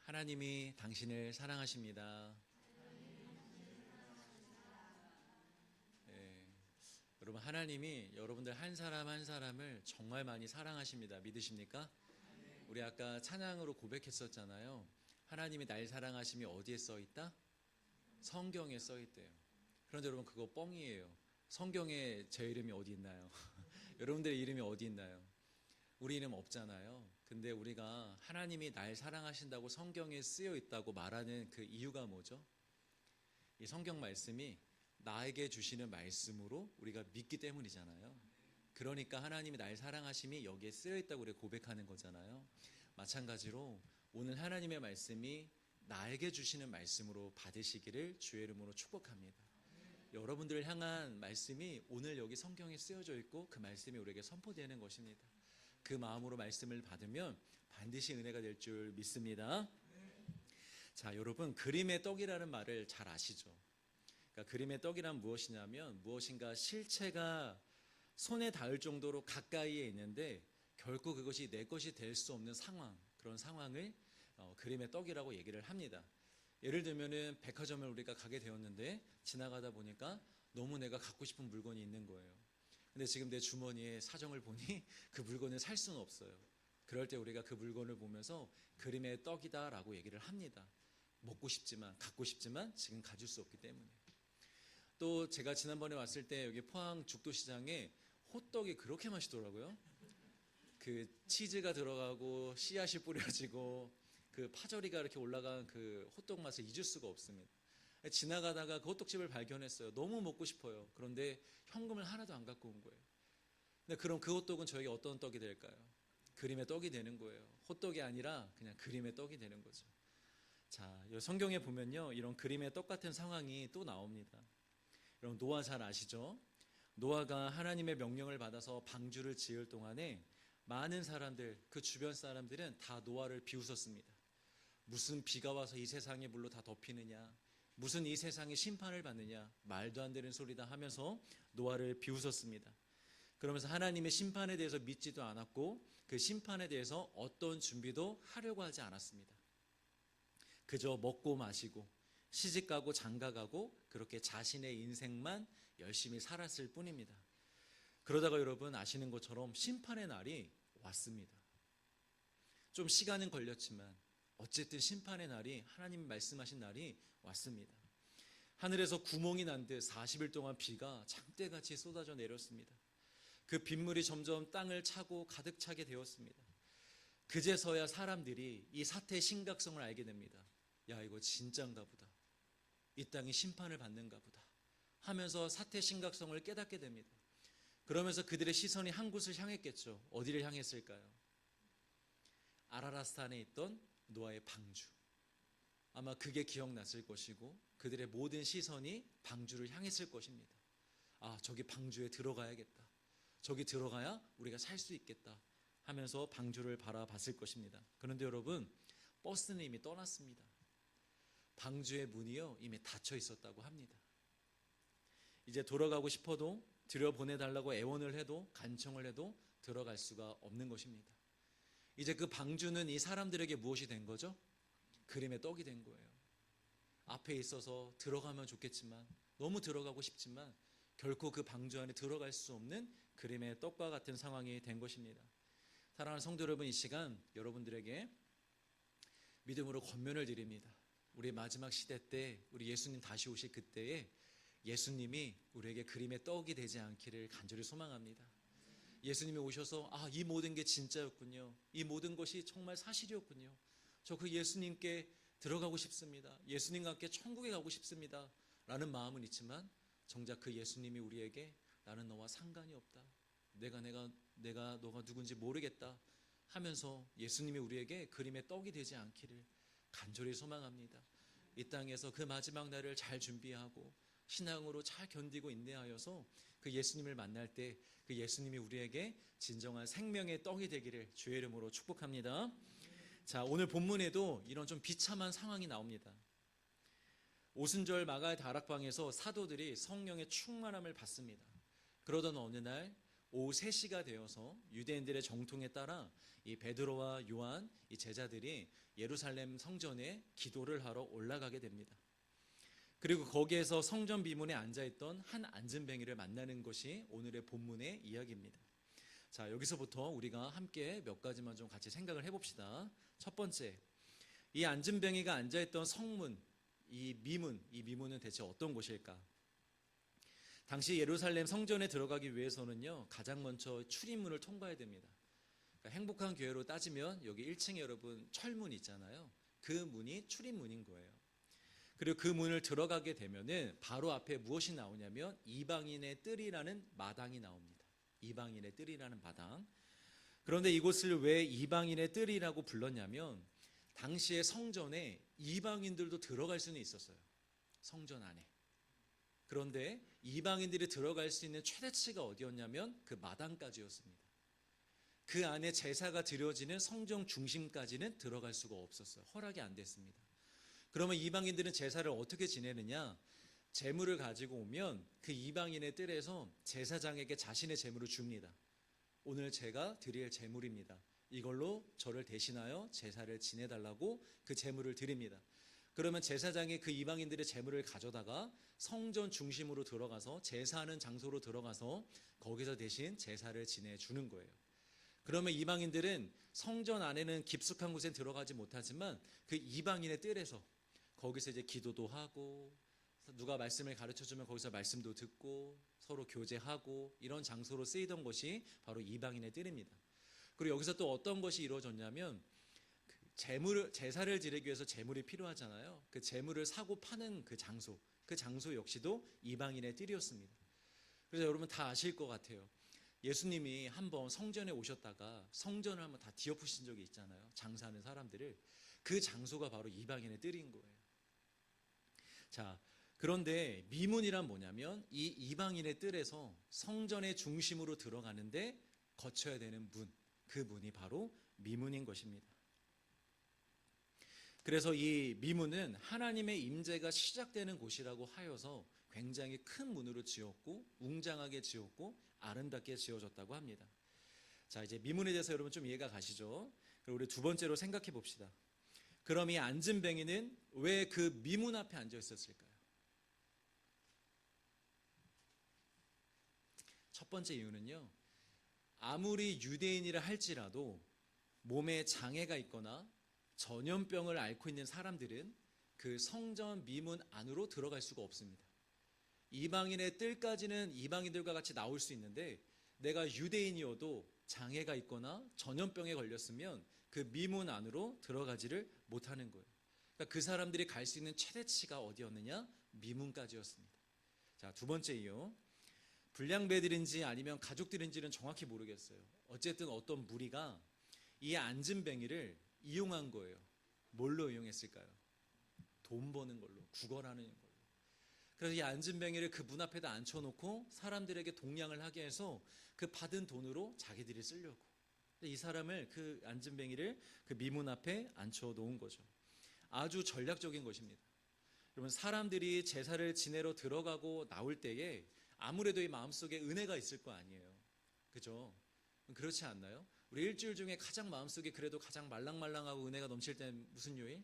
하나님이 당신을 사랑하십니다. 예, 여러분, 하나님이 여러분들 한 사람 한 사람을 정말 많이 사랑하십니다. 믿으십니까? 우리 아까 찬양으로 고백했었잖아요. 하나님이 날 사랑하심이 어디에 써 있다? 성경에 써 있대요. 그런데 여러분, 그거 뻥이에요. 성경에 제 이름이 어디 있나요? 여러분들의 이름이 어디 있나요? 우리 이름 없잖아요. 근데 우리가 하나님이 날 사랑하신다고 성경에 쓰여 있다고 말하는 그 이유가 뭐죠? 이 성경 말씀이 나에게 주시는 말씀으로 우리가 믿기 때문이잖아요. 그러니까 하나님이 날 사랑하심이 여기에 쓰여 있다고 우리가 고백하는 거잖아요. 마찬가지로 오늘 하나님의 말씀이 나에게 주시는 말씀으로 받으시기를 주의 이름으로 축복합니다. 여러분들을 향한 말씀이 오늘 여기 성경에 쓰여져 있고 그 말씀이 우리에게 선포되는 것입니다. 그 마음으로 말씀을 받으면 반드시 은혜가 될 줄 믿습니다. 자, 여러분, 그림의 떡이라는 말을 잘 아시죠? 그러니까 그림의 떡이란 무엇이냐면 무엇인가 실체가 손에 닿을 정도로 가까이에 있는데 결코 그것이 내 것이 될 수 없는 상황, 그런 상황을 그림의 떡이라고 얘기를 합니다. 예를 들면은 백화점을 우리가 가게 되었는데 지나가다 보니까 너무 내가 갖고 싶은 물건이 있는 거예요. 근데 지금 내 주머니에 사정을 보니 그 물건을 살 수는 없어요. 그럴 때 우리가 그 물건을 보면서 그림의 떡이다라고 얘기를 합니다. 먹고 싶지만, 갖고 싶지만 지금 가질 수 없기 때문에. 또 제가 지난번에 왔을 때 여기 포항 죽도시장에 호떡이 그렇게 맛있더라고요. 그 치즈가 들어가고 씨앗이 뿌려지고 그 파절이가 이렇게 올라간 그 호떡 맛을 잊을 수가 없습니다. 지나가다가 그 호떡집을 발견했어요. 너무 먹고 싶어요. 그런데 현금을 하나도 안 갖고 온 거예요. 근데 그럼 그 호떡은 저에게 어떤 떡이 될까요? 그림의 떡이 되는 거예요. 호떡이 아니라 그냥 그림의 떡이 되는 거죠. 자, 성경에 보면요, 이런 그림의 떡 같은 상황이 또 나옵니다. 여러분, 노아 잘 아시죠? 노아가 하나님의 명령을 받아서 방주를 지을 동안에 많은 사람들, 그 주변 사람들은 다 노아를 비웃었습니다. 무슨 비가 와서 이 세상의 물로 다 덮이느냐, 무슨 이 세상에 심판을 받느냐, 말도 안 되는 소리다 하면서 노아를 비웃었습니다. 그러면서 하나님의 심판에 대해서 믿지도 않았고 그 심판에 대해서 어떤 준비도 하려고 하지 않았습니다. 그저 먹고 마시고 시집가고 장가가고 그렇게 자신의 인생만 열심히 살았을 뿐입니다. 그러다가 여러분 아시는 것처럼 심판의 날이 왔습니다. 좀 시간은 걸렸지만 어쨌든 심판의 날이, 하나님 말씀하신 날이 왔습니다. 하늘에서 구멍이 난 듯 40일 동안 비가 장대같이 쏟아져 내렸습니다. 그 빗물이 점점 땅을 차고 가득 차게 되었습니다. 그제서야 사람들이 이 사태의 심각성을 알게 됩니다. 야, 이거 진짠가 보다. 이 땅이 심판을 받는가 보다 하면서 사태의 심각성을 깨닫게 됩니다. 그러면서 그들의 시선이 한 곳을 향했겠죠. 어디를 향했을까요? 아라라스탄에 있던 노아의 방주. 아마 그게 기억났을 것이고 그들의 모든 시선이 방주를 향했을 것입니다. 아, 저기 방주에 들어가야겠다. 저기 들어가야 우리가 살 수 있겠다 하면서 방주를 바라봤을 것입니다. 그런데 여러분, 버스는 이미 떠났습니다. 방주의 문이요, 이미 닫혀 있었다고 합니다. 이제 돌아가고 싶어도, 들여보내달라고 애원을 해도, 간청을 해도 들어갈 수가 없는 것입니다. 이제 그 방주는 이 사람들에게 무엇이 된 거죠? 그림의 떡이 된 거예요. 앞에 있어서 들어가면 좋겠지만, 너무 들어가고 싶지만 결코 그 방주 안에 들어갈 수 없는 그림의 떡과 같은 상황이 된 것입니다. 사랑하는 성도 여러분, 이 시간 여러분들에게 믿음으로 권면을 드립니다. 우리 마지막 시대 때, 우리 예수님 다시 오실 그때에 예수님이 우리에게 그림의 떡이 되지 않기를 간절히 소망합니다. 예수님이 오셔서 이 모든 게 진짜였군요. 이 모든 것이 정말 사실이었군요. 저 그 예수님께 들어가고 싶습니다. 예수님과 함께 천국에 가고 싶습니다. 라는 마음은 있지만 정작 그 예수님이 우리에게 나는 너와 상관이 없다. 내가 너가 누군지 모르겠다 하면서 예수님이 우리에게 그림의 떡이 되지 않기를 간절히 소망합니다. 이 땅에서 그 마지막 날을 잘 준비하고 신앙으로 잘 견디고 인내하여서 그 예수님을 만날 때 그 예수님이 우리에게 진정한 생명의 떡이 되기를 주의 이름으로 축복합니다. 자, 오늘 본문에도 이런 좀 비참한 상황이 나옵니다. 오순절 마가의 다락방에서 사도들이 성령의 충만함을 받습니다. 그러던 어느 날 오후 3시가 되어서 유대인들의 정통에 따라 이 베드로와 요한 이 제자들이 예루살렘 성전에 기도를 하러 올라가게 됩니다. 그리고 거기에서 성전 비문에 앉아있던 한 안진뱅이를 만나는 것이 오늘의 본문의 이야기입니다. 자, 여기서부터 우리가 함께 몇 가지만 좀 같이 생각을 해봅시다. 첫 번째, 이 안진뱅이가 앉아있던 성문, 이 미문은 대체 어떤 곳일까? 당시 예루살렘 성전에 들어가기 위해서는요, 가장 먼저 출입문을 통과해야 됩니다. 그러니까 행복한 교회로 따지면 여기 1층에 여러분 철문 있잖아요. 그 문이 출입문인 거예요. 그리고 그 문을 들어가게 되면은 바로 앞에 무엇이 나오냐면 이방인의 뜰이라는 마당이 나옵니다. 이방인의 뜰이라는 마당. 그런데 이곳을 왜 이방인의 뜰이라고 불렀냐면 당시의 성전에 이방인들도 들어갈 수는 있었어요. 성전 안에. 그런데 이방인들이 들어갈 수 있는 최대치가 어디였냐면 그 마당까지였습니다. 그 안에 제사가 드려지는 성전 중심까지는 들어갈 수가 없었어요. 허락이 안 됐습니다. 그러면 이방인들은 제사를 어떻게 지내느냐? 제물을 가지고 오면 그 이방인의 뜰에서 제사장에게 자신의 제물을 줍니다. 오늘 제가 드릴 제물입니다. 이걸로 저를 대신하여 제사를 지내달라고 그 제물을 드립니다. 그러면 제사장이 그 이방인들의 제물을 가져다가 성전 중심으로 들어가서 제사하는 장소로 들어가서 거기서 대신 제사를 지내주는 거예요. 그러면 이방인들은 성전 안에는 깊숙한 곳에 들어가지 못하지만 그 이방인의 뜰에서 거기서 이제 기도도 하고 누가 말씀을 가르쳐주면 거기서 말씀도 듣고 서로 교제하고 이런 장소로 쓰이던 것이 바로 이방인의 뜰입니다. 그리고 여기서 또 어떤 것이 이루어졌냐면 제사를 지내기 위해서 제물이 필요하잖아요. 그 제물을 사고 파는 그 장소 역시도 이방인의 뜰이었습니다. 그래서 여러분 다 아실 것 같아요. 예수님이 한번 성전에 오셨다가 성전을 한번 다 뒤엎으신 적이 있잖아요. 장사하는 사람들을. 그 장소가 바로 이방인의 뜰인 거예요. 자, 그런데 미문이란 뭐냐면 이 이방인의 뜰에서 성전의 중심으로 들어가는데 거쳐야 되는 문, 그 문이 바로 미문인 것입니다. 그래서 이 미문은 하나님의 임재가 시작되는 곳이라고 하여서 굉장히 큰 문으로 지었고 웅장하게 지었고 아름답게 지어졌다고 합니다. 자, 이제 미문에 대해서 여러분 좀 이해가 가시죠? 그리고 우리 두 번째로 생각해 봅시다. 그럼 이 안진뱅이는 왜 그 미문 앞에 앉아 있었을까요? 첫 번째 이유는요, 아무리 유대인이라 할지라도 몸에 장애가 있거나 전염병을 앓고 있는 사람들은 그 성전 미문 안으로 들어갈 수가 없습니다. 이방인의 뜰까지는 이방인들과 같이 나올 수 있는데 내가 유대인이어도 장애가 있거나 전염병에 걸렸으면 그 미문 안으로 들어가지를 못하는 거예요. 그러니까 그 사람들이 갈 수 있는 최대치가 어디였느냐? 미문까지였습니다. 자, 두 번째 이유. 불량배들인지 아니면 가족들인지는 정확히 모르겠어요. 어쨌든 어떤 무리가 이 안진뱅이를 이용한 거예요. 뭘로 이용했을까요? 돈 버는 걸로, 구걸하는 걸로. 그래서 이 안진뱅이를 그 문 앞에다 앉혀놓고 사람들에게 동냥을 하게 해서 그 받은 돈으로 자기들이 쓰려고. 이 사람을, 그 안진뱅이를 그 미문 앞에 앉혀놓은 거죠. 아주 전략적인 것입니다. 여러분, 사람들이 제사를 지내러 들어가고 나올 때에 아무래도 이 마음속에 은혜가 있을 거 아니에요. 그죠? 그렇지 않나요? 우리 일주일 중에 가장 마음속에 그래도 가장 말랑말랑하고 은혜가 넘칠 때는 무슨 요일?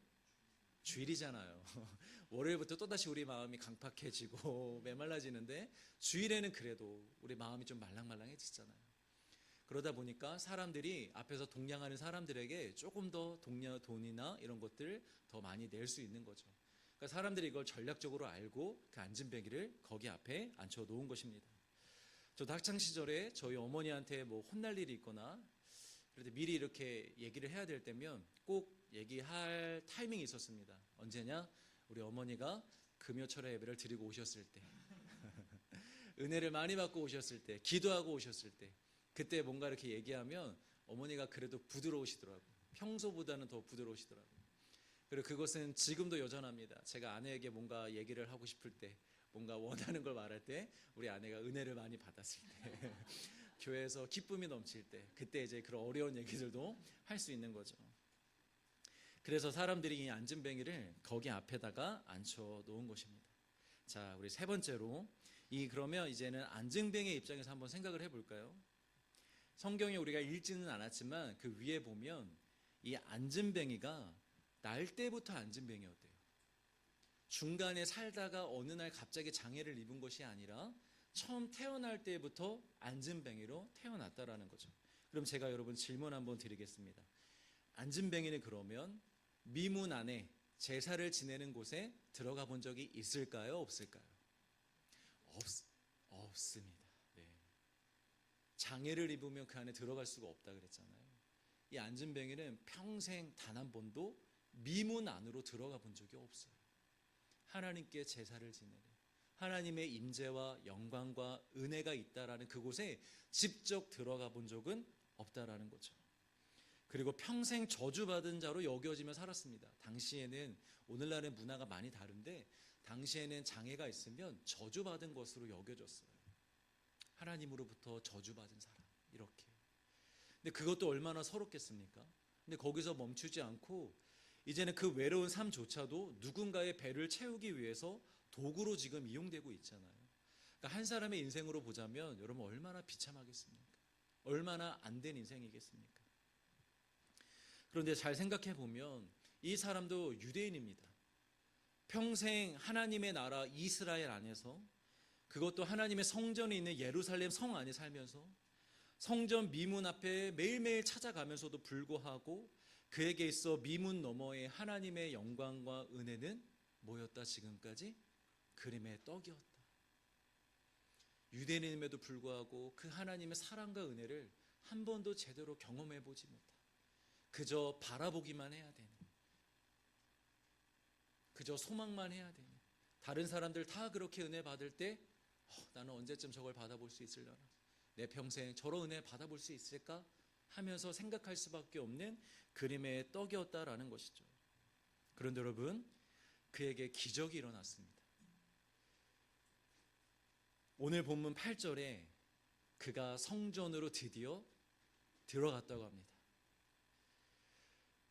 주일이잖아요. 월요일부터 또다시 우리 마음이 강팍해지고 메말라지는데 주일에는 그래도 우리 마음이 좀 말랑말랑해지잖아요. 그러다 보니까 사람들이 앞에서 동냥하는 사람들에게 조금 더 돈이나 이런 것들 더 많이 낼 수 있는 거죠. 그러니까 사람들이 이걸 전략적으로 알고 그 안진뱅이를 거기 앞에 앉혀 놓은 것입니다. 저도 학창 시절에 저희 어머니한테 뭐 혼날 일이 있거나 그래도 미리 이렇게 얘기를 해야 될 때면 꼭 얘기할 타이밍이 있었습니다. 언제냐? 우리 어머니가 금요철에 예배를 드리고 오셨을 때 은혜를 많이 받고 오셨을 때, 기도하고 오셨을 때, 그때 뭔가 이렇게 얘기하면 어머니가 그래도 부드러우시더라고요. 평소보다는 더 부드러우시더라고요. 그리고 그것은 지금도 여전합니다. 제가 아내에게 뭔가 얘기를 하고 싶을 때, 뭔가 원하는 걸 말할 때, 우리 아내가 은혜를 많이 받았을 때, 교회에서 기쁨이 넘칠 때, 그때 이제 그런 어려운 얘기들도 할 수 있는 거죠. 그래서 사람들이 이 안진뱅이를 거기 앞에다가 앉혀 놓은 것입니다. 자, 우리 세 번째로, 그러면 이제는 안진뱅이의 입장에서 한번 생각을 해볼까요? 성경에 우리가 읽지는 않았지만 그 위에 보면 이 안진뱅이가 날 때부터 안진뱅이였대요. 중간에 살다가 어느 날 갑자기 장애를 입은 것이 아니라 처음 태어날 때부터 안진뱅이로 태어났다라는 거죠. 그럼 제가 여러분 질문 한번 드리겠습니다. 안진뱅이는 그러면 미문 안에 제사를 지내는 곳에 들어가 본 적이 있을까요? 없을까요? 없습니다. 네. 장애를 입으면 그 안에 들어갈 수가 없다 그랬잖아요. 이 안진뱅이는 평생 단 한 번도 미문 안으로 들어가 본 적이 없어요. 하나님께 제사를 지내는 하나님의 임재와 영광과 은혜가 있다라는 그곳에 직접 들어가 본 적은 없다라는 거죠. 그리고 평생 저주받은 자로 여겨지며 살았습니다. 당시에는 오늘날의 문화가 많이 다른데 당시에는 장애가 있으면 저주받은 것으로 여겨졌어요. 하나님으로부터 저주받은 사람 이렇게. 근데 그것도 얼마나 서럽겠습니까? 근데 거기서 멈추지 않고 이제는 그 외로운 삶조차도 누군가의 배를 채우기 위해서 도구로 지금 이용되고 있잖아요. 그러니까 한 사람의 인생으로 보자면 여러분 얼마나 비참하겠습니까? 얼마나 안 된 인생이겠습니까? 그런데 잘 생각해 보면 이 사람도 유대인입니다. 평생 하나님의 나라 이스라엘 안에서 그것도 하나님의 성전이 있는 예루살렘 성 안에 살면서 성전 미문 앞에 매일매일 찾아가면서도 불구하고 그에게 있어 미문 너머의 하나님의 영광과 은혜는 뭐였다 지금까지? 그림의 떡이었다. 유대인임에도 불구하고 그 하나님의 사랑과 은혜를 한 번도 제대로 경험해 보지 못한, 그저 바라보기만 해야 되는, 그저 소망만 해야 되는, 다른 사람들 다 그렇게 은혜 받을 때 나는 언제쯤 저걸 받아볼 수 있으려나, 내 평생 저런 은혜 받아볼 수 있을까 하면서 생각할 수밖에 없는 그림의 떡이었다라는 것이죠. 그런데 여러분, 그에게 기적이 일어났습니다. 오늘 본문 8절에 그가 성전으로 드디어 들어갔다고 합니다.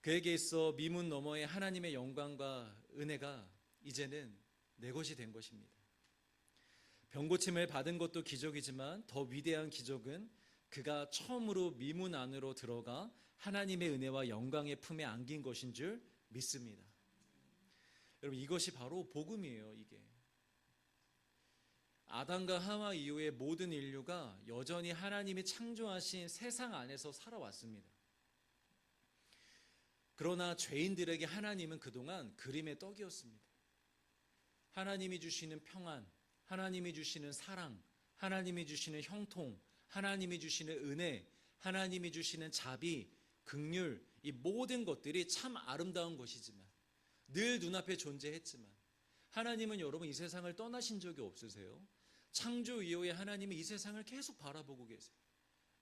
그에게 있어 미문 너머의 하나님의 영광과 은혜가 이제는 내 것이 된 것입니다. 병고침을 받은 것도 기적이지만 더 위대한 기적은 그가 처음으로 미문 안으로 들어가 하나님의 은혜와 영광의 품에 안긴 것인 줄 믿습니다. 여러분, 이것이 바로 복음이에요. 이게 아담과 하와 이후에 모든 인류가 여전히 하나님이 창조하신 세상 안에서 살아왔습니다. 그러나 죄인들에게 하나님은 그동안 그림의 떡이었습니다. 하나님이 주시는 평안, 하나님이 주시는 사랑, 하나님이 주시는 형통, 하나님이 주시는 은혜, 하나님이 주시는 자비, 긍휼, 이 모든 것들이 참 아름다운 것이지만, 늘 눈앞에 존재했지만, 하나님은 여러분 이 세상을 떠나신 적이 없으세요? 창조 이후에 하나님이 이 세상을 계속 바라보고 계세요.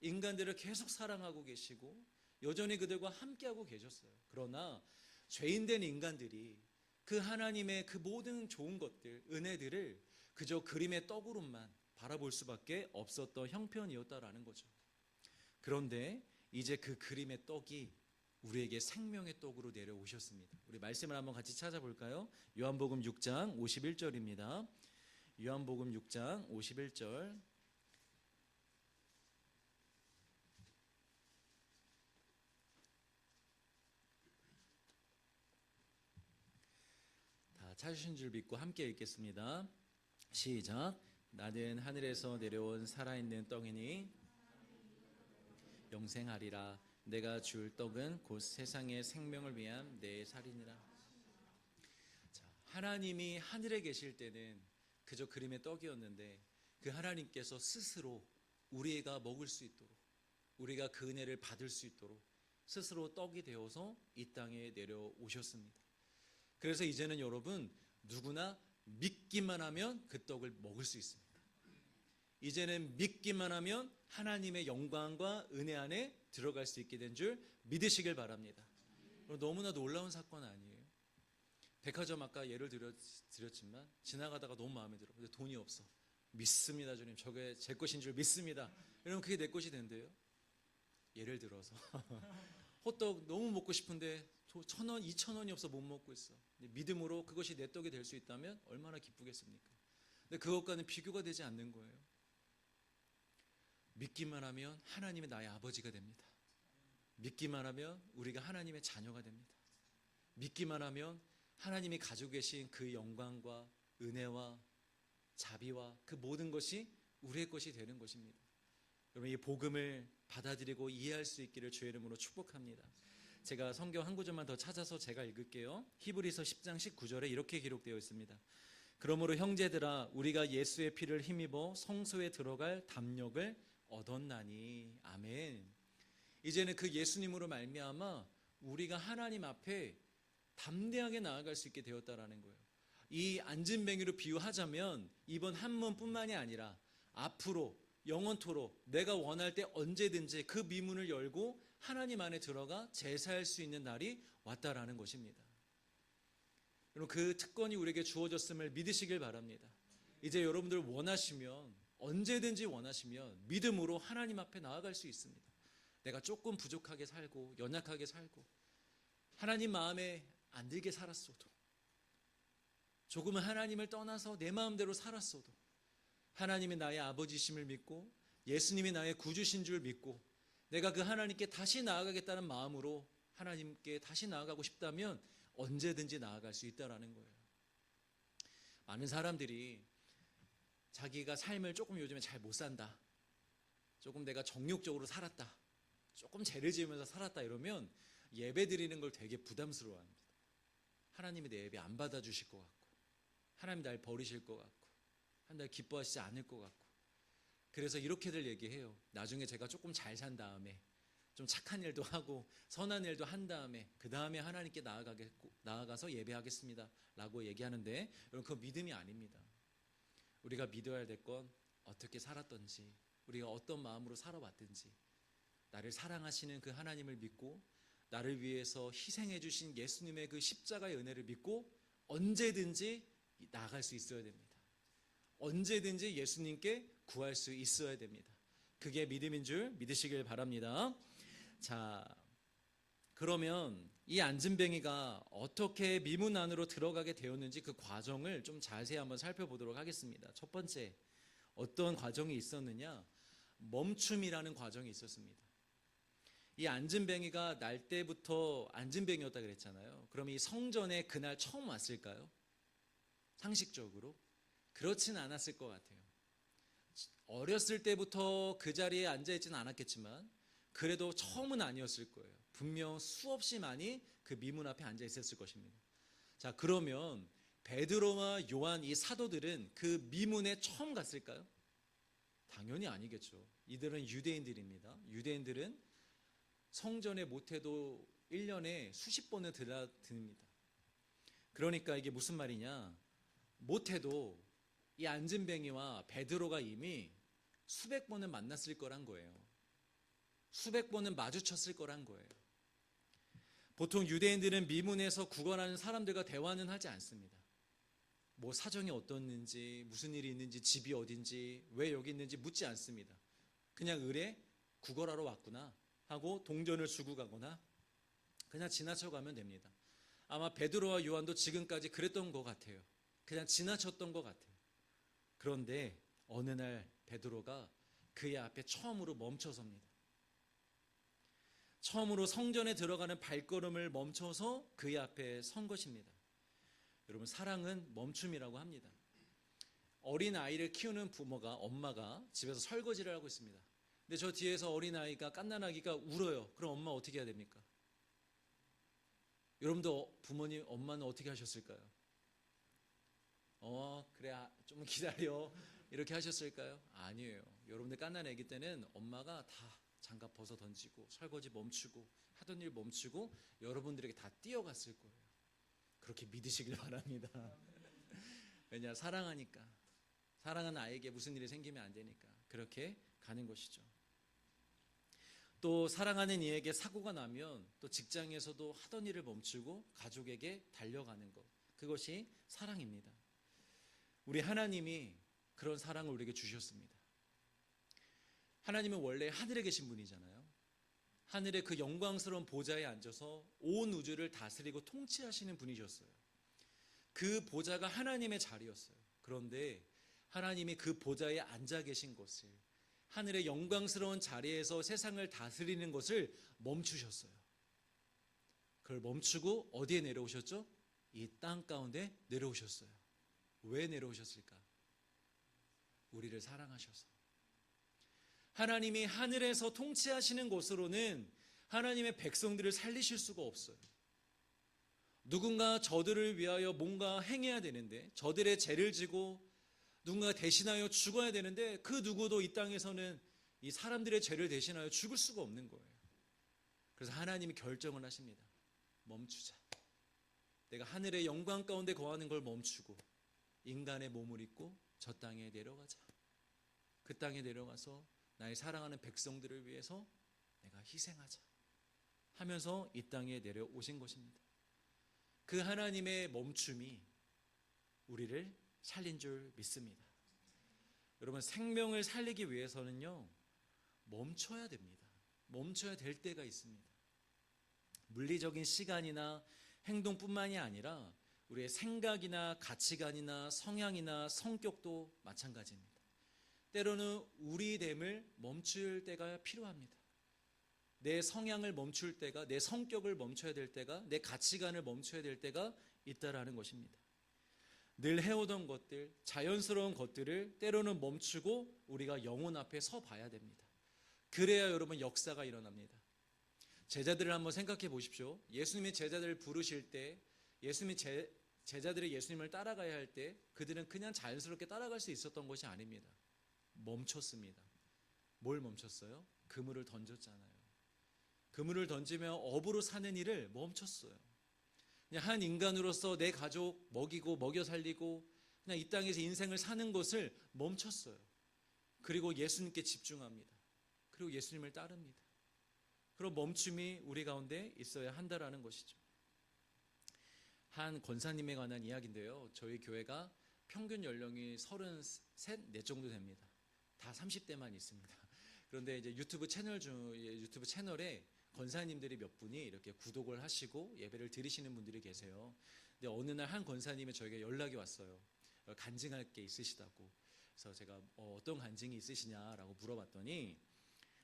인간들을 계속 사랑하고 계시고 여전히 그들과 함께하고 계셨어요. 그러나 죄인된 인간들이 그 하나님의 그 모든 좋은 것들, 은혜들을 그저 그림의 떡으로만 바라볼 수밖에 없었던 형편이었다라는 거죠. 그런데 이제 그 그림의 떡이 우리에게 생명의 떡으로 내려오셨습니다. 우리 말씀을 한번 같이 찾아볼까요? 요한복음 6장 51절입니다. 요한복음 6장 51절. 다 찾으신 줄 믿고 함께 읽겠습니다. 시작. 나는 하늘에서 내려온 살아있는 떡이니 영생하리라. 내가 줄 떡은 곧 세상의 생명을 위한 내 살이니라. 자, 하나님이 하늘에 계실 때는 그저 그림의 떡이었는데 그 하나님께서 스스로 우리가 먹을 수 있도록, 우리가 그 은혜를 받을 수 있도록 스스로 떡이 되어서 이 땅에 내려오셨습니다. 그래서 이제는 여러분 누구나 믿기만 하면 그 떡을 먹을 수 있습니다. 이제는 믿기만 하면 하나님의 영광과 은혜 안에 들어갈 수 있게 된 줄 믿으시길 바랍니다. 너무나 놀라운 사건 아니에요? 백화점 아까 예를 드렸지만 지나가다가 너무 마음에 들어. 근데 돈이 없어. 믿습니다, 주님. 저게 제 것인 줄 믿습니다. 이러면 그게 내 것이 된대요. 예를 들어서 호떡 너무 먹고 싶은데 1,000원, 2,000원이 없어 못 먹고 있어. 믿음으로 그것이 내 떡이 될 수 있다면 얼마나 기쁘겠습니까? 근데 그것과는 비교가 되지 않는 거예요. 믿기만 하면 하나님이 나의 아버지가 됩니다. 믿기만 하면 우리가 하나님의 자녀가 됩니다. 믿기만 하면 하나님이 가지고 계신 그 영광과 은혜와 자비와 그 모든 것이 우리의 것이 되는 것입니다. 여러분, 이 복음을 받아들이고 이해할 수 있기를 주의 이름으로 축복합니다. 제가 성경 한 구절만 더 찾아서 제가 읽을게요. 히브리서 10장 19절에 이렇게 기록되어 있습니다. 그러므로 형제들아, 우리가 예수의 피를 힘입어 성소에 들어갈 담력을 얻었나니. 아멘. 이제는 그 예수님으로 말미암아 우리가 하나님 앞에 담대하게 나아갈 수 있게 되었다라는 거예요. 이 안진뱅이로 비유하자면 이번 한문뿐만이 아니라 앞으로 영원토록 내가 원할 때 언제든지 그 미문을 열고 하나님 안에 들어가 제사할 수 있는 날이 왔다라는 것입니다. 여러분, 그 특권이 우리에게 주어졌음을 믿으시길 바랍니다. 이제 여러분들 원하시면, 언제든지 원하시면 믿음으로 하나님 앞에 나아갈 수 있습니다. 내가 조금 부족하게 살고 연약하게 살고 하나님 마음에 안 들게 살았어도, 조금은 하나님을 떠나서 내 마음대로 살았어도 하나님이 나의 아버지심을 믿고 예수님이 나의 구주신 줄 믿고 내가 그 하나님께 다시 나아가겠다는 마음으로 하나님께 다시 나아가고 싶다면 언제든지 나아갈 수 있다라는 거예요. 많은 사람들이 자기가 삶을 조금 요즘에 잘 못 산다, 조금 내가 정욕적으로 살았다, 조금 죄를 지으면서 살았다 이러면 예배 드리는 걸 되게 부담스러워합니다. 하나님이 내 예배 안 받아주실 것 같고, 하나님 날 버리실 것 같고, 하나님 날 기뻐하시지 않을 것 같고, 그래서 이렇게들 얘기해요. 나중에 제가 조금 잘 산 다음에 좀 착한 일도 하고 선한 일도 한 다음에 그 다음에 하나님께 나아가서 예배하겠습니다 라고 얘기하는데, 여러분, 그건 믿음이 아닙니다. 우리가 믿어야 될 건 어떻게 살았던지, 우리가 어떤 마음으로 살아왔든지, 나를 사랑하시는 그 하나님을 믿고 나를 위해서 희생해 주신 예수님의 그 십자가의 은혜를 믿고 언제든지 나아갈 수 있어야 됩니다. 언제든지 예수님께 구할 수 있어야 됩니다. 그게 믿음인 줄 믿으시길 바랍니다. 자, 그러면 이 안진뱅이가 어떻게 미문 안으로 들어가게 되었는지 그 과정을 좀 자세히 한번 살펴보도록 하겠습니다. 첫 번째, 어떤 과정이 있었느냐? 멈춤이라는 과정이 있었습니다. 이 안진뱅이가 날 때부터 안진뱅이였다 그랬잖아요. 그럼 이 성전에 그날 처음 왔을까요? 상식적으로 그렇진 않았을 것 같아요. 어렸을 때부터 그 자리에 앉아있지는 않았겠지만 그래도 처음은 아니었을 거예요. 분명 수없이 많이 그 미문 앞에 앉아있었을 것입니다. 자, 그러면 베드로와 요한 이 사도들은 그 미문에 처음 갔을까요? 당연히 아니겠죠. 이들은 유대인들입니다. 유대인들은 성전에 못해도 1년에 수십 번은 드나듭니다. 그러니까 이게 무슨 말이냐? 못해도 이 안진뱅이와 베드로가 이미 수백 번은 만났을 거란 거예요. 수백 번은 마주쳤을 거란 거예요. 보통 유대인들은 미문에서 구걸하는 사람들과 대화는 하지 않습니다. 뭐 사정이 어떻는지, 무슨 일이 있는지, 집이 어딘지, 왜 여기 있는지 묻지 않습니다. 그냥 을에 구걸하러 왔구나 하고 동전을 주고 가거나 그냥 지나쳐가면 됩니다. 아마 베드로와 요한도 지금까지 그랬던 것 같아요. 그냥 지나쳤던 것 같아요. 그런데 어느 날 베드로가 그의 앞에 처음으로 멈춰섭니다. 처음으로 성전에 들어가는 발걸음을 멈춰서 그의 앞에 선 것입니다. 여러분, 사랑은 멈춤이라고 합니다. 어린 아이를 키우는 부모가, 엄마가 집에서 설거지를 하고 있습니다. 근데 저 뒤에서 어린 아이가, 갓난아기가 울어요. 그럼 엄마 어떻게 해야 됩니까? 여러분도 부모님, 엄마는 어떻게 하셨을까요? 그래, 좀 기다려, 이렇게 하셨을까요? 아니에요. 여러분들 갓난 아기 때는 엄마가 다 장갑 벗어 던지고 설거지 멈추고 하던 일 멈추고 여러분들에게 다 뛰어갔을 거예요. 그렇게 믿으시길 바랍니다. 왜냐, 사랑하니까. 사랑하는 아이에게 무슨 일이 생기면 안 되니까 그렇게 가는 것이죠. 또 사랑하는 이에게 사고가 나면 또 직장에서도 하던 일을 멈추고 가족에게 달려가는 것, 그것이 사랑입니다. 우리 하나님이 그런 사랑을 우리에게 주셨습니다. 하나님은 원래 하늘에 계신 분이잖아요. 하늘의 그 영광스러운 보좌에 앉아서 온 우주를 다스리고 통치하시는 분이셨어요. 그 보좌가 하나님의 자리였어요. 그런데 하나님이 그 보좌에 앉아 계신 것을 하늘의 영광스러운 자리에서 세상을 다스리는 것을 멈추셨어요. 그걸 멈추고 어디에 내려오셨죠? 이 땅 가운데 내려오셨어요. 왜 내려오셨을까? 우리를 사랑하셔서. 하나님이 하늘에서 통치하시는 곳으로는 하나님의 백성들을 살리실 수가 없어요. 누군가 저들을 위하여 뭔가 행해야 되는데, 저들의 죄를 지고 누군가 대신하여 죽어야 되는데, 그 누구도 이 땅에서는 이 사람들의 죄를 대신하여 죽을 수가 없는 거예요. 그래서 하나님이 결정을 하십니다. 멈추자. 내가 하늘의 영광 가운데 거하는 걸 멈추고 인간의 몸을 입고 저 땅에 내려가자. 그 땅에 내려가서 나의 사랑하는 백성들을 위해서 내가 희생하자 하면서 이 땅에 내려오신 것입니다. 그 하나님의 멈춤이 우리를 살린 줄 믿습니다. 여러분, 생명을 살리기 위해서는요, 멈춰야 됩니다. 멈춰야 될 때가 있습니다. 물리적인 시간이나 행동뿐만이 아니라 우리의 생각이나 가치관이나 성향이나 성격도 마찬가지입니다. 때로는 우리됨을 멈출 때가 필요합니다. 내 성향을 멈출 때가, 내 성격을 멈춰야 될 때가, 내 가치관을 멈춰야 될 때가 있다라는 것입니다. 늘 해오던 것들, 자연스러운 것들을 때로는 멈추고 우리가 영혼 앞에 서 봐야 됩니다. 그래야 여러분 역사가 일어납니다. 제자들을 한번 생각해 보십시오. 예수님이 제자들을 부르실 때, 예수님이 제자들이 예수님을 따라가야 할 때 그들은 그냥 자연스럽게 따라갈 수 있었던 것이 아닙니다. 멈췄습니다. 뭘 멈췄어요? 그물을 던졌잖아요. 그물을 던지며 업으로 사는 일을 멈췄어요. 그냥 한 인간으로서 내 가족 먹이고 먹여 살리고 그냥 이 땅에서 인생을 사는 것을 멈췄어요. 그리고 예수님께 집중합니다. 그리고 예수님을 따릅니다. 그런 멈춤이 우리 가운데 있어야 한다라는 것이죠. 한 권사님에 관한 이야기인데요. 저희 교회가 평균 연령이 33, 4 정도 됩니다. 다 30대만 있습니다. 그런데 이제 유튜브 채널에 권사님들이 몇 분이 이렇게 구독을 하시고 예배를 드리시는 분들이 계세요. 근데 어느 날 한 권사님이 저에게 연락이 왔어요. 간증할 게 있으시다고. 그래서 제가 어떤 간증이 있으시냐라고 물어봤더니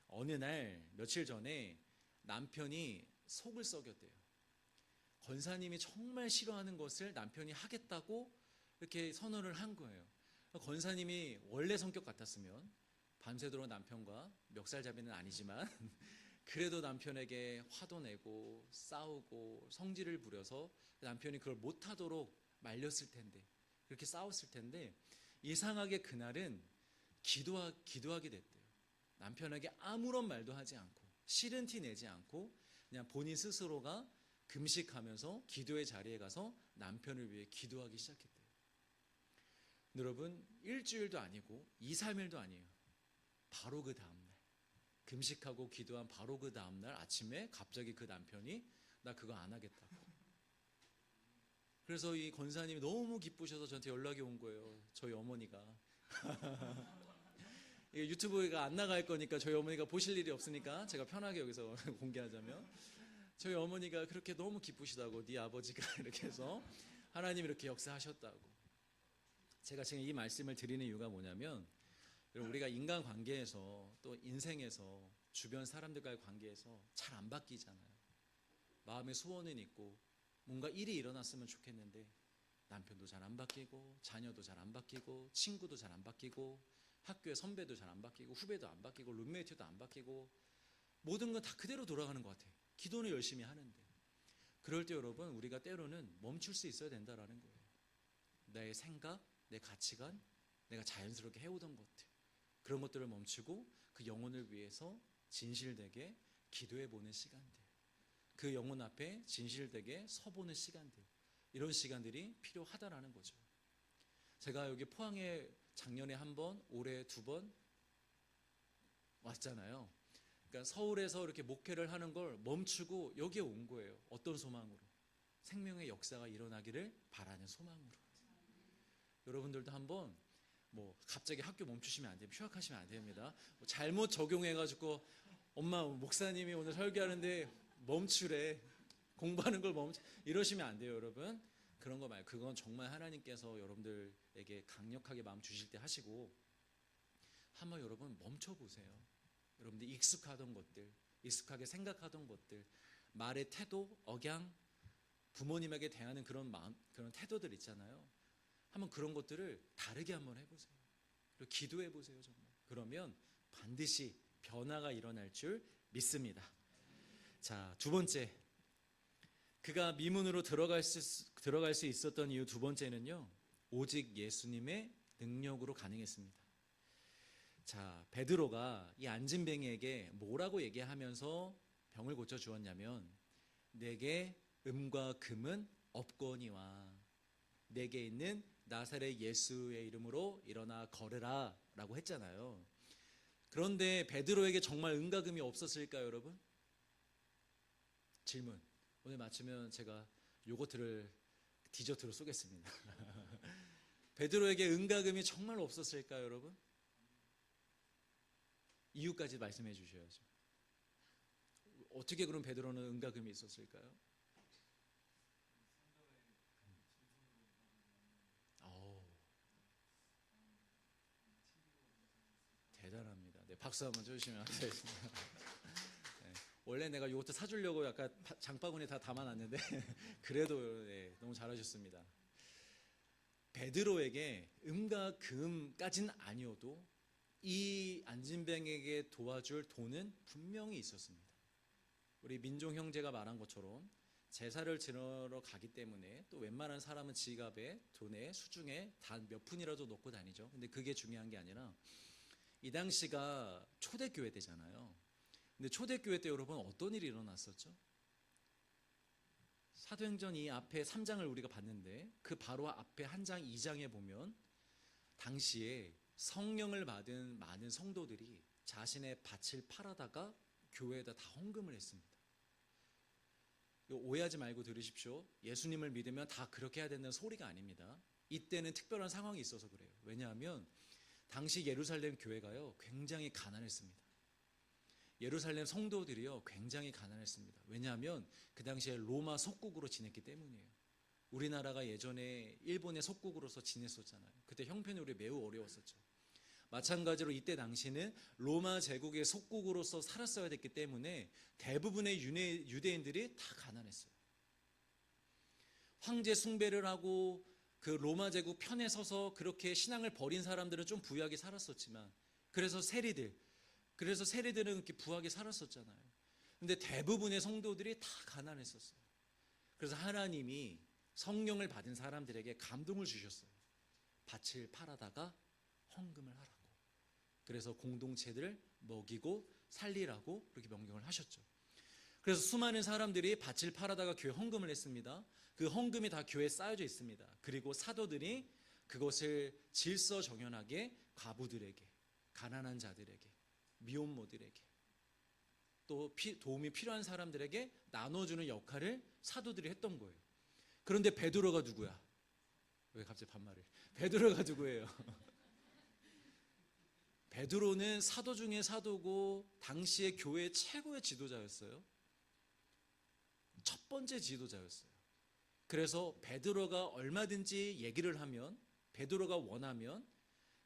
어느 날 며칠 전에 남편이 속을 썩였대요. 권사님이 정말 싫어하는 것을 남편이 하겠다고 이렇게 선언을 한 거예요. 권사님이 원래 성격 같았으면 밤새도록 남편과 멱살잡이는 아니지만 그래도 남편에게 화도 내고 싸우고 성질을 부려서 남편이 그걸 못하도록 말렸을 텐데, 그렇게 싸웠을 텐데, 이상하게 그날은 기도하게 됐대요. 남편에게 아무런 말도 하지 않고 싫은 티 내지 않고 그냥 본인 스스로가 금식하면서 기도의 자리에 가서 남편을 위해 기도하기 시작했대요. 여러분, 일주일도 아니고 2, 3일도 아니에요. 바로 그 다음날 금식하고 기도한 바로 그 다음날 아침에 갑자기 그 남편이 나 그거 안 하겠다고. 그래서 이 권사님이 너무 기쁘셔서 저한테 연락이 온 거예요. 저희 어머니가 유튜브가 안 나갈 거니까 저희 어머니가 보실 일이 없으니까 제가 편하게 여기서 공개하자면, 저희 어머니가 그렇게 너무 기쁘시다고, 네 아버지가 이렇게 해서 하나님이 이렇게 역사하셨다고. 제가 지금 이 말씀을 드리는 이유가 뭐냐면, 우리가 인간관계에서 또 인생에서 주변 사람들과의 관계에서 잘 안 바뀌잖아요. 마음의 소원은 있고 뭔가 일이 일어났으면 좋겠는데 남편도 잘 안 바뀌고 자녀도 잘 안 바뀌고 친구도 잘 안 바뀌고 학교의 선배도 잘 안 바뀌고 후배도 안 바뀌고 룸메이트도 안 바뀌고 모든 건 다 그대로 돌아가는 것 같아요. 기도는 열심히 하는데. 그럴 때 여러분, 우리가 때로는 멈출 수 있어야 된다라는 거예요. 나의 생각, 내 가치관, 내가 자연스럽게 해오던 것들, 그런 것들을 멈추고 그 영혼을 위해서 진실되게 기도해보는 시간들, 그 영혼 앞에 진실되게 서보는 시간들, 이런 시간들이 필요하다라는 거죠. 제가 여기 포항에 작년에 한 번, 올해 2번 왔잖아요. 그러니까 서울에서 이렇게 목회를 하는 걸 멈추고 여기에 온 거예요. 어떤 소망으로? 생명의 역사가 일어나기를 바라는 소망으로. 여러분들도 한번 갑자기 학교 멈추시면 안 됩니다. 휴학하시면 안 됩니다. 잘못 적용해가지고 엄마 목사님이 오늘 설교하는데 멈추래, 공부하는 걸 이러시면 안 돼요, 여러분. 그런 거 말고, 그건 정말 하나님께서 여러분들에게 강력하게 마음 주실 때 하시고, 한번 여러분 멈춰 보세요. 여러분들 익숙하던 것들, 익숙하게 생각하던 것들, 말의 태도, 억양, 부모님에게 대하는 그런 마음, 그런 태도들 있잖아요. 한번 그런 것들을 다르게 한번 해보세요. 그리고 기도해 보세요, 정말. 그러면 반드시 변화가 일어날 줄 믿습니다. 자, 두 번째, 그가 미문으로 들어갈 수 있었던 이유 두 번째는요, 오직 예수님의 능력으로 가능했습니다. 자, 베드로가 이 안진뱅이에게 뭐라고 얘기하면서 병을 고쳐 주었냐면, 내게 음과 금은 없거니와 내게 있는 나사렛 예수의 이름으로 일어나 걸으라 라고 했잖아요. 그런데 베드로에게 정말 은과 금이 없었을까요, 여러분? 질문. 오늘 맞추면 제가 요거트를 디저트로 쏘겠습니다. 베드로에게 은과 금이 정말 없었을까요, 여러분? 이유까지 말씀해 주셔야죠. 어떻게 그럼 베드로는 은과 금이 있었을까요? 대단합니다. 네, 박수 한번 쳐주시면 감사하겠습니다. 네, 원래 내가 요거트 사주려고 약간 장바구니에 다 담아놨는데 그래도 네, 너무 잘하셨습니다. 베드로에게 음과 금까지는 아니어도 이 안진뱅에게 도와줄 돈은 분명히 있었습니다. 우리 민종 형제가 말한 것처럼 제사를 지내러 가기 때문에 또 웬만한 사람은 지갑에 돈에 수중에 단 몇 푼이라도 넣고 다니죠. 근데 그게 중요한 게 아니라 이 당시가 초대교회 때잖아요. 근데 초대교회 때 여러분 어떤 일이 일어났었죠? 사도행전 이 앞에 3장을 우리가 봤는데 그 바로 앞에 한 장, 2장에 보면 당시에 성령을 받은 많은 성도들이 자신의 밭을 팔아다가 교회에다 다 헌금을 했습니다. 오해하지 말고 들으십시오. 예수님을 믿으면 다 그렇게 해야 된다는 소리가 아닙니다. 이때는 특별한 상황이 있어서 그래요. 왜냐하면 당시 예루살렘 교회가요 굉장히 가난했습니다. 예루살렘 성도들이요 굉장히 가난했습니다. 왜냐하면 그 당시에 로마 속국으로 지냈기 때문이에요. 우리나라가 예전에 일본의 속국으로서 지냈었잖아요. 그때 형편이 매우 어려웠었죠. 마찬가지로 이때 당시는 로마 제국의 속국으로서 살았어야 됐기 때문에 대부분의 유대인들이 다 가난했어요. 황제 숭배를 하고 그 로마 제국 편에 서서 그렇게 신앙을 버린 사람들은 좀 부유하게 살았었지만 그래서 세리들은 이렇게 부하게 살았었잖아요. 근데 대부분의 성도들이 다 가난했었어요. 그래서 하나님이 성령을 받은 사람들에게 감동을 주셨어요. 밭을 팔아다가 헌금을 하라고. 그래서 공동체들을 먹이고 살리라고 그렇게 명령을 하셨죠. 그래서 수많은 사람들이 밭을 팔아다가 교회 헌금을 했습니다. 그 헌금이 다 교회에 쌓여져 있습니다. 그리고 사도들이 그것을 질서정연하게 과부들에게, 가난한 자들에게, 미혼모들에게, 또 도움이 필요한 사람들에게 나눠주는 역할을 사도들이 했던 거예요. 그런데 베드로가 누구야? 왜 갑자기 반말을? 베드로가 누구예요? 베드로는 사도 중에 사도고 당시의 교회 최고의 지도자였어요. 첫 번째 지도자였어요. 그래서 베드로가 얼마든지 얘기를 하면, 베드로가 원하면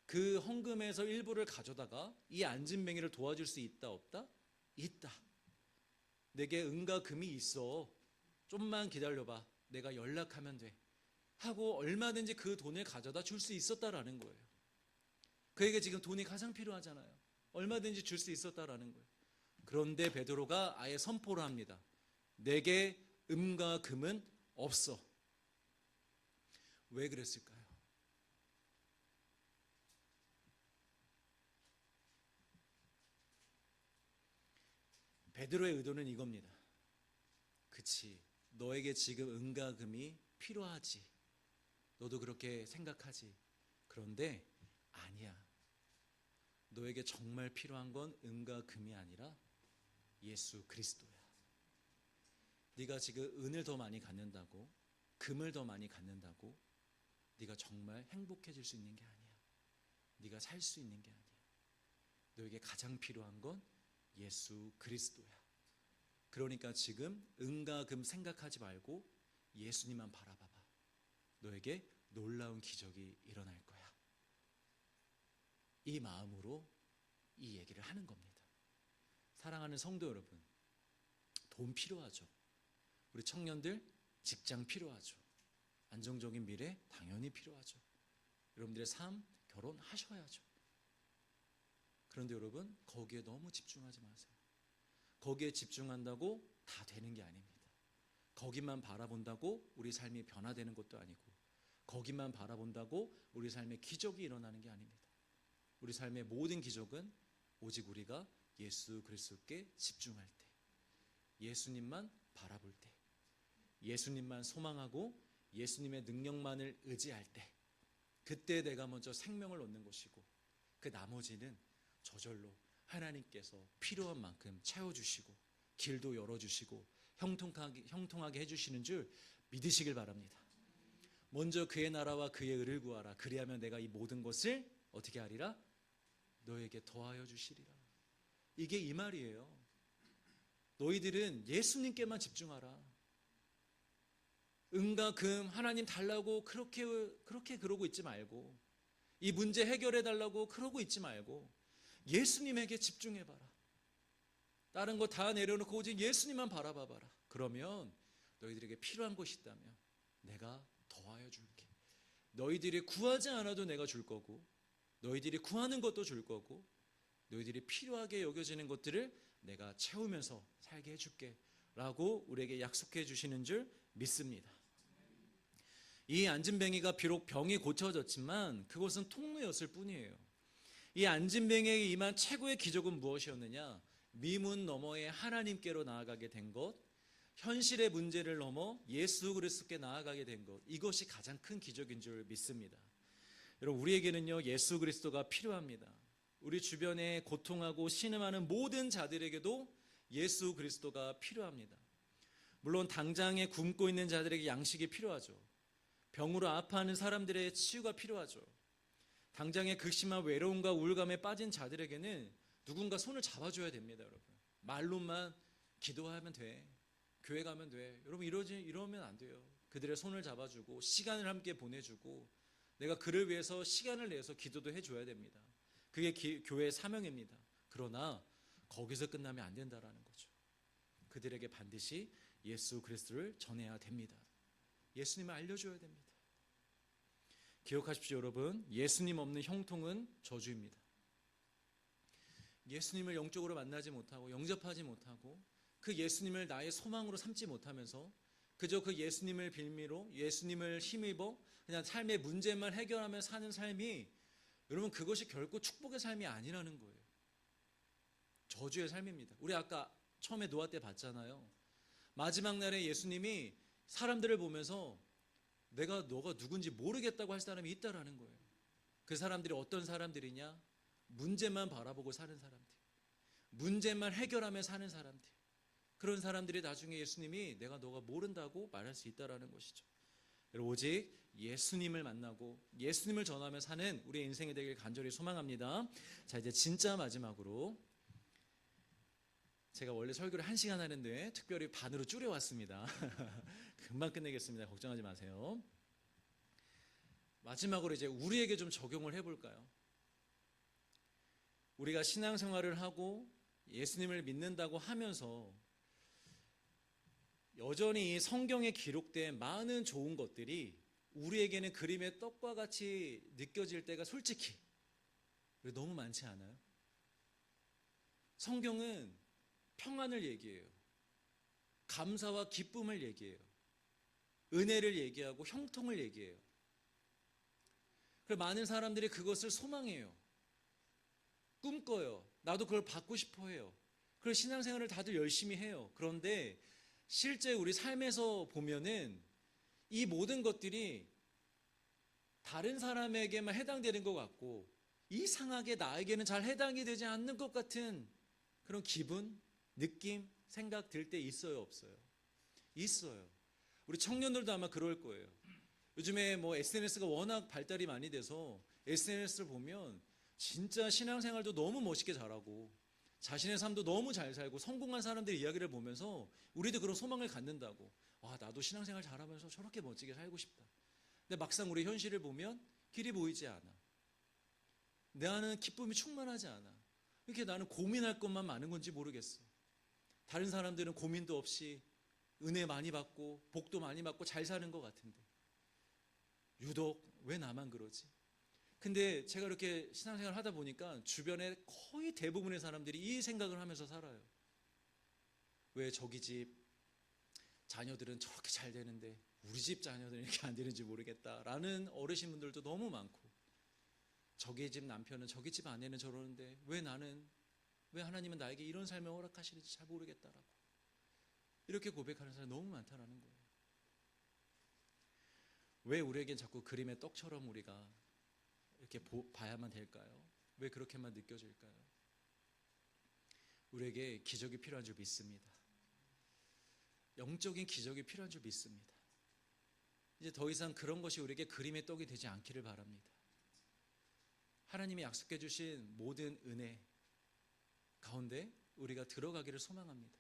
그 헌금에서 일부를 가져다가 이 안진뱅이를 도와줄 수 있다 없다? 있다. 내게 은과 금이 있어. 좀만 기다려봐. 내가 연락하면 돼. 하고 얼마든지 그 돈을 가져다 줄 수 있었다라는 거예요. 그에게 지금 돈이 가장 필요하잖아요. 얼마든지 줄 수 있었다라는 거예요. 그런데 베드로가 아예 선포를 합니다. 내게 음과 금은 없어. 왜 그랬을까요? 베드로의 의도는 이겁니다. 그치, 너에게 지금 은과 금이 필요하지. 너도 그렇게 생각하지. 그런데 아니야. 너에게 정말 필요한 건 은과 금이 아니라 예수 그리스도야. 네가 지금 은을 더 많이 갖는다고, 금을 더 많이 갖는다고 네가 정말 행복해질 수 있는 게 아니야. 네가 살 수 있는 게 아니야. 너에게 가장 필요한 건 예수 그리스도야. 그러니까 지금 은과 금 생각하지 말고 예수님만 바라봐봐. 너에게 놀라운 기적이 일어날 거야. 이 마음으로 이 얘기를 하는 겁니다. 사랑하는 성도 여러분, 돈 필요하죠. 우리 청년들 직장 필요하죠. 안정적인 미래 당연히 필요하죠. 여러분들의 삶, 결혼하셔야죠. 그런데 여러분, 거기에 너무 집중하지 마세요. 거기에 집중한다고 다 되는 게 아닙니다. 거기만 바라본다고 우리 삶이 변화되는 것도 아니고, 거기만 바라본다고 우리 삶에 기적이 일어나는 게 아닙니다. 우리 삶의 모든 기적은 오직 우리가 예수 그리스도께 집중할 때, 예수님만 바라볼 때, 예수님만 소망하고 예수님의 능력만을 의지할 때, 그때 내가 먼저 생명을 얻는 것이고, 그 나머지는 저절로 하나님께서 필요한 만큼 채워주시고 길도 열어주시고 형통하게 해주시는 줄 믿으시길 바랍니다. 먼저 그의 나라와 그의 의를 구하라. 그리하면 내가 이 모든 것을 어떻게 하리라? 너에게 더하여 주시리라. 이게 이 말이에요. 너희들은 예수님께만 집중하라. 은과 금 하나님 달라고 그렇게 그러고 있지 말고, 이 문제 해결해 달라고 그러고 있지 말고 예수님에게 집중해봐라. 다른 거 다 내려놓고 오직 예수님만 바라봐봐라. 그러면 너희들에게 필요한 것이 있다면 내가 더하여 줄게. 너희들이 구하지 않아도 내가 줄 거고, 너희들이 구하는 것도 줄 거고, 너희들이 필요하게 여겨지는 것들을 내가 채우면서 살게 해줄게 라고 우리에게 약속해 주시는 줄 믿습니다. 이 안진뱅이가 비록 병이 고쳐졌지만 그것은 통로였을 뿐이에요. 이 안진뱅이에게 임한 최고의 기적은 무엇이었느냐? 미문 너머에 하나님께로 나아가게 된 것, 현실의 문제를 넘어 예수 그리스도께 나아가게 된 것, 이것이 가장 큰 기적인 줄 믿습니다. 여러분, 우리에게는요 예수 그리스도가 필요합니다. 우리 주변에 고통하고 신음하는 모든 자들에게도 예수 그리스도가 필요합니다. 물론 당장에 굶고 있는 자들에게 양식이 필요하죠. 병으로 아파하는 사람들의 치유가 필요하죠. 당장에 극심한 외로움과 우울감에 빠진 자들에게는 누군가 손을 잡아줘야 됩니다. 여러분, 말로만 기도하면 돼, 교회 가면 돼, 여러분 이러면 안 돼요. 그들의 손을 잡아주고 시간을 함께 보내주고, 내가 그를 위해서 시간을 내서 기도도 해줘야 됩니다. 그게 교회의 사명입니다. 그러나 거기서 끝나면 안 된다라는 거죠. 그들에게 반드시 예수 그리스도를 전해야 됩니다. 예수님을 알려줘야 됩니다. 기억하십시오 여러분, 예수님 없는 형통은 저주입니다. 예수님을 영적으로 만나지 못하고 영접하지 못하고 그 예수님을 나의 소망으로 삼지 못하면서 그저 그 예수님을 빌미로 예수님을 힘입어 그냥 삶의 문제만 해결하며 사는 삶이, 여러분 그것이 결코 축복의 삶이 아니라는 거예요. 저주의 삶입니다. 우리 아까 처음에 노아 때 봤잖아요. 마지막 날에 예수님이 사람들을 보면서 너가 누군지 모르겠다고 할 사람이 있다라는 거예요. 그 사람들이 어떤 사람들이냐? 문제만 바라보고 사는 사람들, 문제만 해결하며 사는 사람들, 그런 사람들이 나중에 예수님이 너가 모른다고 말할 수 있다라는 것이죠. 오직 예수님을 만나고 예수님을 전하며 사는 우리의 인생이 되길 간절히 소망합니다. 자, 이제 진짜 마지막으로, 제가 원래 설교를 1시간 하는데 특별히 반으로 줄여왔습니다. 금방 끝내겠습니다. 걱정하지 마세요. 마지막으로 이제 우리에게 좀 적용을 해볼까요? 우리가 신앙생활을 하고 예수님을 믿는다고 하면서 여전히 성경에 기록된 많은 좋은 것들이 우리에게는 그림의 떡과 같이 느껴질 때가 솔직히 너무 많지 않아요? 성경은 평안을 얘기해요. 감사와 기쁨을 얘기해요. 은혜를 얘기하고 형통을 얘기해요. 그래서 많은 사람들이 그것을 소망해요. 꿈꿔요. 나도 그걸 받고 싶어 해요. 그래서 신앙생활을 다들 열심히 해요. 그런데 실제 우리 삶에서 보면은 이 모든 것들이 다른 사람에게만 해당되는 것 같고 이상하게 나에게는 잘 해당이 되지 않는 것 같은 그런 기분, 느낌, 생각 들 때 있어요, 없어요? 있어요. 우리 청년들도 아마 그럴 거예요. 요즘에 SNS가 워낙 발달이 많이 돼서 SNS를 보면 진짜 신앙생활도 너무 멋있게 잘하고 자신의 삶도 너무 잘 살고 성공한 사람들의 이야기를 보면서 우리도 그런 소망을 갖는다고, 나도 신앙생활 잘하면서 저렇게 멋지게 살고 싶다. 근데 막상 우리 현실을 보면 길이 보이지 않아. 내 안은 기쁨이 충만하지 않아. 이렇게 나는 고민할 것만 많은 건지 모르겠어. 다른 사람들은 고민도 없이 은혜 많이 받고 복도 많이 받고 잘 사는 것 같은데 유독 왜 나만 그러지? 근데 제가 이렇게 신앙생활을 하다 보니까 주변에 거의 대부분의 사람들이 이 생각을 하면서 살아요. 왜 저기 집 자녀들은 저렇게 잘 되는데 우리 집 자녀들은 이렇게 안 되는지 모르겠다라는 어르신분들도 너무 많고, 저기 집 남편은 저기 집 아내는 저러는데 왜 하나님은 나에게 이런 삶을 허락하시는지 잘 모르겠다라고 이렇게 고백하는 사람이 너무 많다라는 거예요. 왜 우리에겐 자꾸 그림의 떡처럼 우리가 이렇게 봐야만 될까요? 왜 그렇게만 느껴질까요? 우리에게 기적이 필요한 줄 믿습니다. 영적인 기적이 필요한 줄 믿습니다. 이제 더 이상 그런 것이 우리에게 그림의 떡이 되지 않기를 바랍니다. 하나님이 약속해 주신 모든 은혜 가운데 우리가 들어가기를 소망합니다.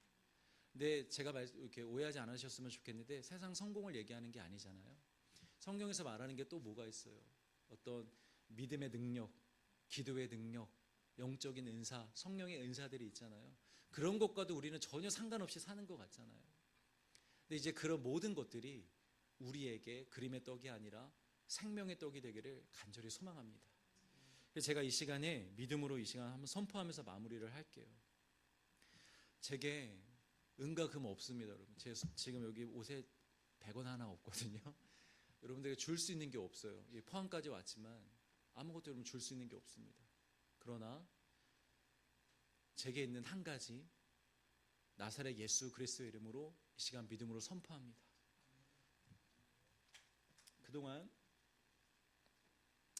근데 제가 이렇게 오해하지 않으셨으면 좋겠는데, 세상 성공을 얘기하는 게 아니잖아요. 성경에서 말하는 게 또 뭐가 있어요? 어떤 믿음의 능력, 기도의 능력, 영적인 은사, 성령의 은사들이 있잖아요. 그런 것과도 우리는 전혀 상관없이 사는 것 같잖아요. 근데 이제 그런 모든 것들이 우리에게 그림의 떡이 아니라 생명의 떡이 되기를 간절히 소망합니다. 그래서 제가 이 시간에 믿음으로 이 시간 한번 선포하면서 마무리를 할게요. 제게 은과 금 없습니다, 여러분. 지금 여기 옷에 100원 하나 없거든요. 여러분들에게 줄 수 있는 게 없어요. 포항까지 왔지만 아무것도 여러분 줄 수 있는 게 없습니다. 그러나 제게 있는 한 가지, 나사렛 예수 그리스도의 이름으로 이 시간 믿음으로 선포합니다. 그동안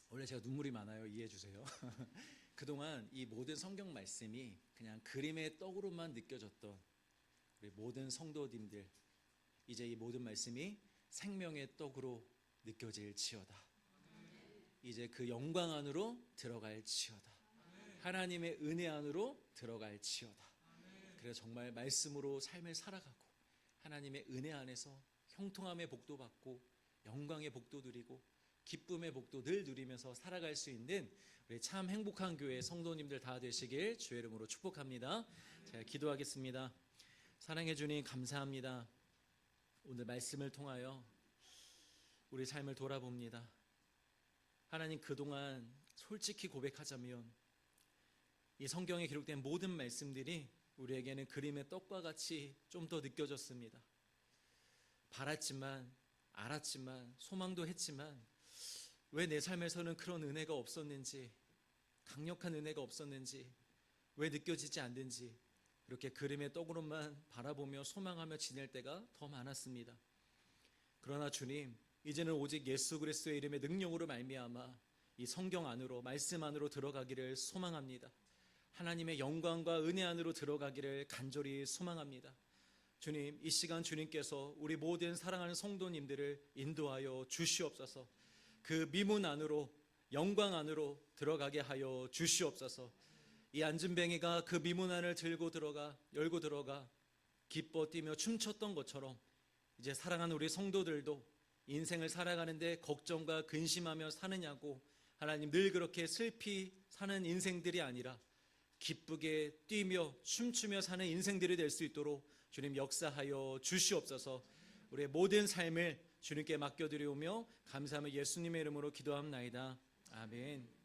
원래 제가 눈물이 많아요. 이해해 주세요. 그동안 이 모든 성경 말씀이 그냥 그림의 떡으로만 느껴졌던 우리 모든 성도님들, 이제 이 모든 말씀이 생명의 떡으로 느껴질지어다. 이제 그 영광 안으로 들어갈지어다. 하나님의 은혜 안으로 들어갈지어다. 그래서 정말 말씀으로 삶을 살아가고 하나님의 은혜 안에서 형통함의 복도 받고 영광의 복도 누리고 기쁨의 복도 늘 누리면서 살아갈 수 있는 우리 참 행복한 교회 성도님들 다 되시길 주의 이름으로 축복합니다. 제가 기도하겠습니다. 사랑해 주님 감사합니다. 오늘 말씀을 통하여 우리 삶을 돌아봅니다. 하나님, 그동안 솔직히 고백하자면 이 성경에 기록된 모든 말씀들이 우리에게는 그림의 떡과 같이 좀 더 느껴졌습니다. 바랐지만, 알았지만, 소망도 했지만 왜 내 삶에서는 그런 은혜가 없었는지, 강력한 은혜가 없었는지, 왜 느껴지지 않는지 이렇게 그림의 떡으로만 바라보며 소망하며 지낼 때가 더 많았습니다. 그러나 주님, 이제는 오직 예수 그리스도의 이름의 능력으로 말미암아 이 성경 안으로, 말씀 안으로 들어가기를 소망합니다. 하나님의 영광과 은혜 안으로 들어가기를 간절히 소망합니다. 주님, 이 시간 주님께서 우리 모든 사랑하는 성도님들을 인도하여 주시옵소서. 그 미문 안으로, 영광 안으로 들어가게 하여 주시옵소서. 이 안진뱅이가 그 미문 안을 열고 들어가 기뻐 뛰며 춤췄던 것처럼 이제 사랑하는 우리 성도들도 인생을 살아가는데 걱정과 근심하며 사느냐고, 하나님, 늘 그렇게 슬피 사는 인생들이 아니라 기쁘게 뛰며 춤추며 사는 인생들이 될 수 있도록 주님 역사하여 주시옵소서. 우리의 모든 삶을 주님께 맡겨드리오며 감사하며 예수님의 이름으로 기도합나이다. 아멘.